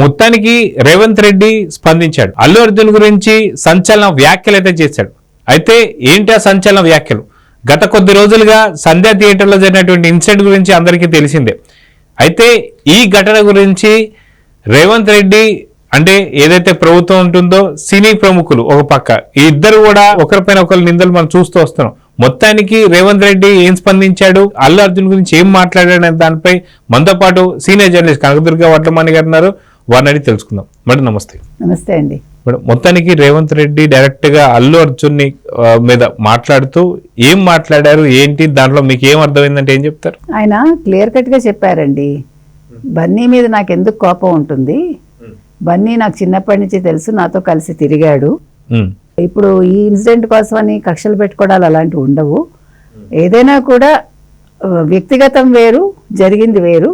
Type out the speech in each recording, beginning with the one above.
మొత్తానికి రేవంత్ రెడ్డి స్పందించాడు. అల్లు అర్జున్ గురించి సంచలన వ్యాఖ్యలు అయితే చేశాడు. అయితే ఏంటి ఆ సంచలన వ్యాఖ్యలు? గత కొద్ది రోజులుగా సంధ్యా థియేటర్లో జరిగినటువంటి ఇన్సిడెంట్ గురించి అందరికీ తెలిసిందే. అయితే ఈ ఘటన గురించి రేవంత్ రెడ్డి అంటే ఏదైతే ప్రభుత్వం ఉంటుందో సినీ ప్రముఖులు ఒక పక్క, ఈ ఇద్దరు కూడా ఒకరిపైన ఒకరు నిందలు మనం చూస్తూ వస్తున్నాం. మొత్తానికి రేవంత్ రెడ్డి ఏం స్పందించాడు, అల్లు అర్జున్ గురించి ఏం మాట్లాడాడు అనే దానిపై మనతో పాటు సీనియర్ జర్నలిస్ట్ కనకదుర్గ వడ్లమాని గారు ఉన్నారు. వారిని అడిగి తెలుసుకుందాం. మేడం నమస్తే. నమస్తే అండి. మేడం, మొత్తానికి రేవంత్ రెడ్డి డైరెక్ట్ గా అల్లు అర్జున్ మీద మాట్లాడుతూ ఏం మాట్లాడారు, ఏంటి, దాంట్లో మీకు ఏం అర్థమైందంటే ఏం చెప్తారు? ఆయన క్లియర్ కట్ గా చెప్పారండి. బన్నీ మీద నాకు ఎందుకు కోపం ఉంటుంది, బన్నీ నాకు చిన్నప్పటి నుంచి తెలుసు, నాతో కలిసి తిరిగాడు. ఇప్పుడు ఈ ఇన్సిడెంట్ కోసమని కక్షలు పెట్టుకోవడాలు అలాంటివి ఉండవు. ఏదైనా కూడా వ్యక్తిగతం వేరు, జరిగింది వేరు,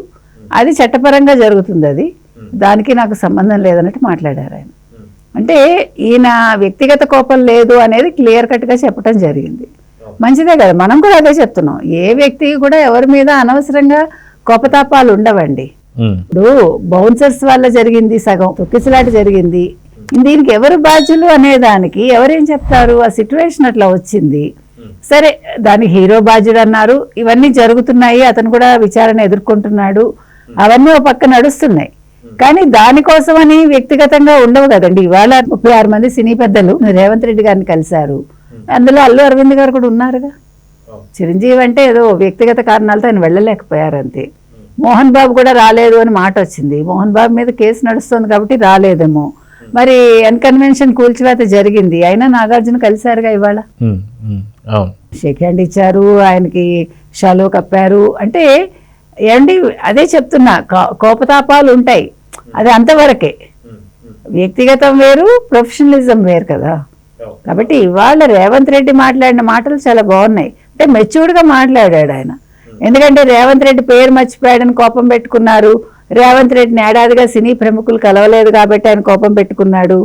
అది చట్టపరంగా జరుగుతుంది, అది దానికి నాకు సంబంధం లేదన్నట్టు మాట్లాడారు ఆయన. అంటే ఈయన వ్యక్తిగత కోపం లేదు అనేది క్లియర్ కట్గా చెప్పడం జరిగింది. మంచిదే కదా, మనం కూడా అదే చెప్తున్నాం. ఏ వ్యక్తికి కూడా ఎవరి మీద అనవసరంగా కోపతాపాలు ఉండవండి. ఇప్పుడు బౌన్సర్స్ వల్ల జరిగింది, సగం తొక్కిసలాట జరిగింది, దీనికి ఎవరు బాధ్యులు అనే దానికి ఎవరేం చెప్తారు? ఆ సిచ్యువేషన్ అట్లా వచ్చింది, సరే దానికి హీరో బాధ్యుడు అన్నారు, ఇవన్నీ జరుగుతున్నాయి, అతను కూడా విచారణ ఎదుర్కొంటున్నాడు, అవన్నీ ఒక పక్క నడుస్తున్నాయి. కానీ దానికోసమని వ్యక్తిగతంగా ఉండవు కదండి. ఇవాళ 36 మంది సినీ పెద్దలు రేవంత్ రెడ్డి గారిని కలిశారు, అందులో అల్లు అరవింద్ గారు కూడా ఉన్నారుగా. చిరంజీవి అంటే ఏదో వ్యక్తిగత కారణాలతో ఆయన వెళ్ళలేకపోయారు అంతే. మోహన్ బాబు కూడా రాలేదు అని మాట వచ్చింది, మోహన్ బాబు మీద కేసు నడుస్తుంది కాబట్టి రాలేదేమో. మరి అన్కన్వెన్షన్ కూల్చివేత జరిగింది, అయినా నాగార్జున కలిశారుగా ఇవాళ, షేక్ హ్యాండ్ ఇచ్చారు, ఆయనకి షాలో కప్పారు. అంటే ఏమండి, అదే చెప్తున్నా, కోపతాపాలు ఉంటాయి, అది అంతవరకే. వ్యక్తిగతం వేరు, ప్రొఫెషనలిజం వేరు కదా. కాబట్టి ఇవాళ రేవంత్ రెడ్డి మాట్లాడిన మాటలు చాలా బాగున్నాయి. అంటే మెచ్యూర్డ్గా మాట్లాడాడు ఆయన. ఎందుకంటే రేవంత్ రెడ్డి పేరు మర్చిపోయాడని కోపం పెట్టుకున్నారు, రేవంత్ రెడ్డిని ఏడాదిగా సినీ ప్రముఖులు కలవలేదు కాబట్టి ఆయన కోపం పెట్టుకున్నాడు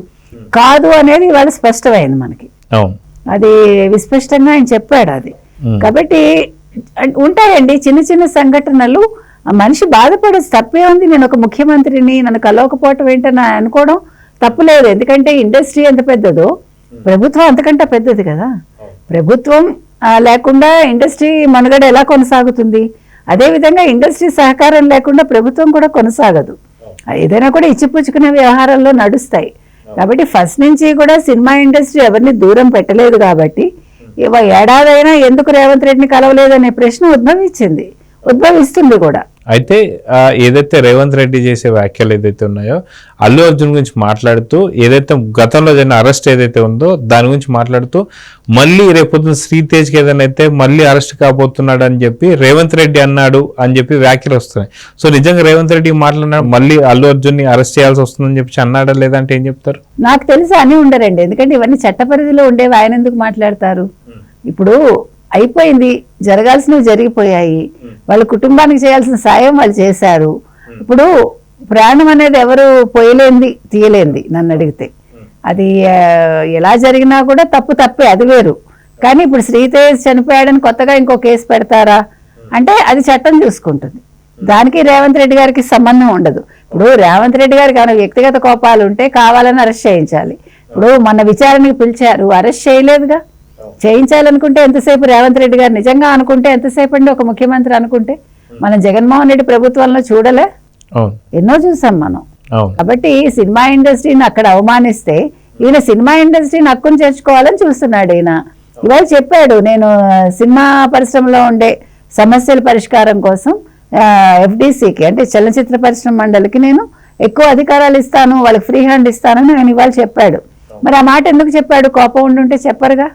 కాదు అనేది ఇవాళ స్పష్టమైంది మనకి. అది విస్పష్టంగా ఆయన చెప్పాడు అది. కాబట్టి ఉంటాయండి చిన్న చిన్న సంఘటనలు, మనిషి బాధపడేది తప్పే ఉంది. నేను ఒక ముఖ్యమంత్రిని, నన్ను కలవకపోవటం ఏంటని అనుకోవడం తప్పులేదు. ఎందుకంటే ఇండస్ట్రీ ఎంత పెద్దదో ప్రభుత్వం అంతకంటే పెద్దది కదా. ప్రభుత్వం లేకుండా ఇండస్ట్రీ మనుగడ ఎలా కొనసాగుతుంది? అదేవిధంగా ఇండస్ట్రీ సహకారం లేకుండా ప్రభుత్వం కూడా కొనసాగదు. ఏదైనా కూడా ఇచ్చిపుచ్చుకునే వ్యవహారాల్లో నడుస్తాయి. కాబట్టి ఫస్ట్ నుంచి కూడా సినిమా ఇండస్ట్రీ ఎవరిని దూరం పెట్టలేదు. కాబట్టి ఏడాదైనా ఎందుకు రేవంత్ రెడ్డిని కలవలేదనే ప్రశ్న ఉద్భవిస్తుంది కూడా. అయితే ఏదైతే రేవంత్ రెడ్డి చేసే వ్యాఖ్యలు ఏదైతే ఉన్నాయో, అల్లు అర్జున్ గురించి మాట్లాడుతూ ఏదైతే గతంలో జరిగిన అరెస్ట్ ఏదైతే ఉందో దాని గురించి మాట్లాడుతూ మళ్ళీ రేపొద్దున శ్రీతేజ్కి ఏదైనా అయితే మళ్ళీ అరెస్ట్ కాబోతున్నాడు అని చెప్పి రేవంత్ రెడ్డి అన్నాడు అని చెప్పి వ్యాఖ్యలు వస్తున్నాయి. సో నిజంగా రేవంత్ రెడ్డి మాట్లాడినాడు, మళ్ళీ అల్లు అర్జున్ ని అరెస్ట్ చేయాల్సి వస్తుందని చెప్పి అన్నాడా లేదంటే ఏం చెప్తారు? నాకు తెలిసి అని ఉండరండి, ఎందుకంటే ఇవన్నీ చట్ట పరిధిలో ఉండేవి, ఆయన ఎందుకు మాట్లాడతారు? ఇప్పుడు అయిపోయింది, జరగాల్సినవి జరిగిపోయాయి, వాళ్ళ కుటుంబానికి చేయాల్సిన సాయం వాళ్ళు చేశారు. ఇప్పుడు ప్రాణం అనేది ఎవరు పోయలేంది, తీయలేంది. నన్ను అడిగితే అది ఎలా జరిగినా కూడా తప్పే, అది వేరు. కానీ ఇప్పుడు శ్రీతేజ్ చనిపోయాడని కొత్తగా ఇంకో కేసు పెడతారా అంటే అది చట్టం చూసుకుంటుంది, దానికి రేవంత్ రెడ్డి గారికి సంబంధం ఉండదు. ఇప్పుడు రేవంత్ రెడ్డి గారికి ఏమైనా వ్యక్తిగత కోపాలు ఉంటే కావాలని అరెస్ట్ చేయించాలి. ఇప్పుడు మన విచారణకి పిలిచారు, అరెస్ట్ చేయలేదుగా. చేయించాలనుకుంటే ఎంతసేపు రేవంత్ రెడ్డి గారు నిజంగా అనుకుంటే ఎంతసేపు అండి ఒక ముఖ్యమంత్రి అనుకుంటే? మనం జగన్మోహన్ రెడ్డి ప్రభుత్వంలో చూడలే, ఎన్నో చూసాం మనం. కాబట్టి సినిమా ఇండస్ట్రీని అక్కడ అవమానిస్తే ఈయన సినిమా ఇండస్ట్రీని హక్కును చేర్చుకోవాలని చూస్తున్నాడు. ఈయన ఇవాళ చెప్పాడు, నేను సినిమా పరిశ్రమలో ఉండే సమస్యల పరిష్కారం కోసం FDCకి అంటే చలనచిత్ర పరిశ్రమ మండలికి నేను ఎక్కువ అధికారాలు ఇస్తాను, వాళ్ళకి ఫ్రీ హ్యాండ్ ఇస్తానని ఆయన ఇవాళ చెప్పాడు. మరి ఆ మాట ఎందుకు చెప్పాడు? కోపం ఉండుంటే చెప్పరుగా.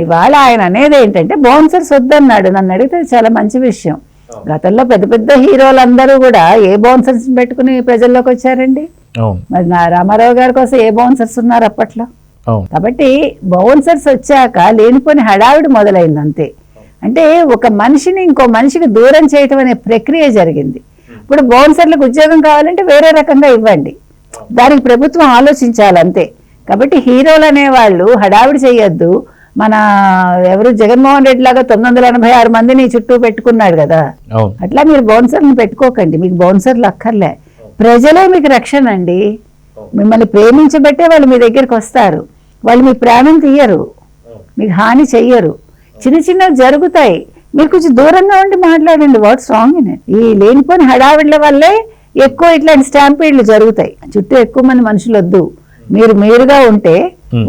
ఇవాళ ఆయన అనేది ఏంటంటే బౌన్సర్స్ వద్దన్నాడు. నన్ను అడిగితే చాలా మంచి విషయం. గతంలో పెద్ద పెద్ద హీరోలందరూ కూడా ఏ బౌన్సర్స్ పెట్టుకుని ప్రజల్లోకి వచ్చారండి? మరి రామారావు గారి కోసం ఏ బౌన్సర్స్ ఉన్నారు అప్పట్లో? కాబట్టి బౌన్సర్స్ వచ్చాక లేనిపోని హడావిడి మొదలైంది అంతే. అంటే ఒక మనిషిని ఇంకో మనిషికి దూరం చేయటం అనే ప్రక్రియ జరిగింది. ఇప్పుడు బౌన్సర్లకు ఉద్యోగం కావాలంటే వేరే రకంగా ఇవ్వండి, దానికి ప్రభుత్వం ఆలోచించాలంతే. కాబట్టి హీరోలు అనేవాళ్ళు హడావిడి చేయొద్దు. మన ఎవరు జగన్మోహన్ రెడ్డి లాగా 986 మందిని చుట్టూ పెట్టుకున్నాడు కదా, అట్లా మీరు బౌన్సర్లను పెట్టుకోకండి. మీకు బౌన్సర్లు అక్కర్లే, ప్రజలే మీకు రక్షణ అండి. మిమ్మల్ని ప్రేమించబట్టే వాళ్ళు మీ దగ్గరికి వస్తారు. వాళ్ళు మీ ప్రేమను తీయరు, మీకు హాని చెయ్యరు. చిన్న చిన్నవి జరుగుతాయి, మీరు కొంచెం దూరంగా ఉండి మాట్లాడండి. What's wrong in it? ఈ లేనిపోని హడావిడ్ల వల్లే ఎక్కువ ఇట్లాంటి స్టాంపీడ్లు జరుగుతాయి. చుట్టూ ఎక్కువ మంది మనుషులు వద్దు, మీరు మీరుగా ఉంటే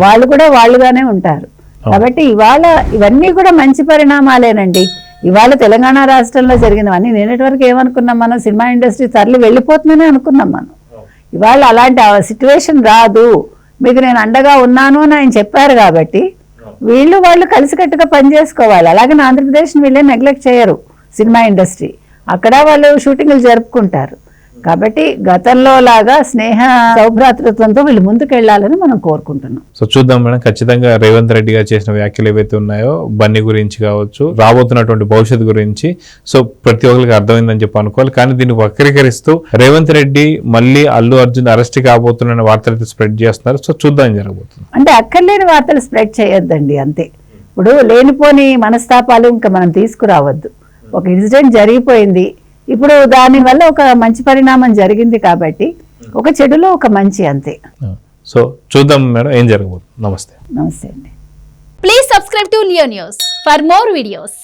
వాళ్ళు కూడా వాళ్ళుగానే ఉంటారు. కాబట్టి ఇవాళ ఇవన్నీ కూడా మంచి పరిణామాలేనండి. ఇవాళ తెలంగాణ రాష్ట్రంలో జరిగినవన్నీ నిన్నటి వరకు ఏమనుకున్నాం మనం, సినిమా ఇండస్ట్రీ తరలి వెళ్ళిపోతుందని అనుకున్నాం మనం. ఇవాళ అలాంటి సిచ్యువేషన్ రాదు, మీకు నేను అండగా ఉన్నాను అని ఆయన చెప్పారు. కాబట్టి వాళ్ళు కలిసికట్టుగా పనిచేసుకోవాలి. అలాగే ఆంధ్రప్రదేశ్ని వీళ్ళే నెగ్లెక్ట్ చేయరు. సినిమా ఇండస్ట్రీ అక్కడ వాళ్ళు షూటింగ్లు జరుపుకుంటారు. కాబట్టి గతంలో లాగా స్నేహ సౌభ్రాతృత్వంతో వీళ్ళు ముందుకెళ్లాలని మనం కోరుకుంటున్నాం. సో చూద్దాం మేడం, ఖచ్చితంగా రేవంత్ రెడ్డి గారు చేసిన వ్యాఖ్యలు ఏవైతే ఉన్నాయో బన్నీ గురించి కావచ్చు, రాబోతున్నటువంటి భవిష్యత్తు గురించి, సో ప్రతి ఒక్కరికి అర్థమైందని చెప్పి అనుకోవాలి. కానీ దీన్ని వక్రీకరిస్తూ రేవంత్ రెడ్డి మళ్ళీ అల్లు అర్జున్ అరెస్ట్ కాబోతున్న వార్తలు స్ప్రెడ్ చేస్తున్నారు. సో చూద్దాం ఏం జరగబోతుంది. అంటే అక్కర్లేని వార్తలు స్ప్రెడ్ చేయొద్దండి, అంతే. ఇప్పుడు లేనిపోని మనస్తాపాలు ఇంకా మనం తీసుకురావద్దు. ఒక ఇన్సిడెంట్ జరిగిపోయింది, ఇప్పుడు దానివల్ల ఒక మంచి పరిణామం జరిగింది కాబట్టి ఒక చెడులో ఒక మంచి, అంతే. సో చూద్దాం మేడం ఏం జరగబోతుంది. నమస్తే. నమస్తే అండి. Please subscribe to Leo news for more videos.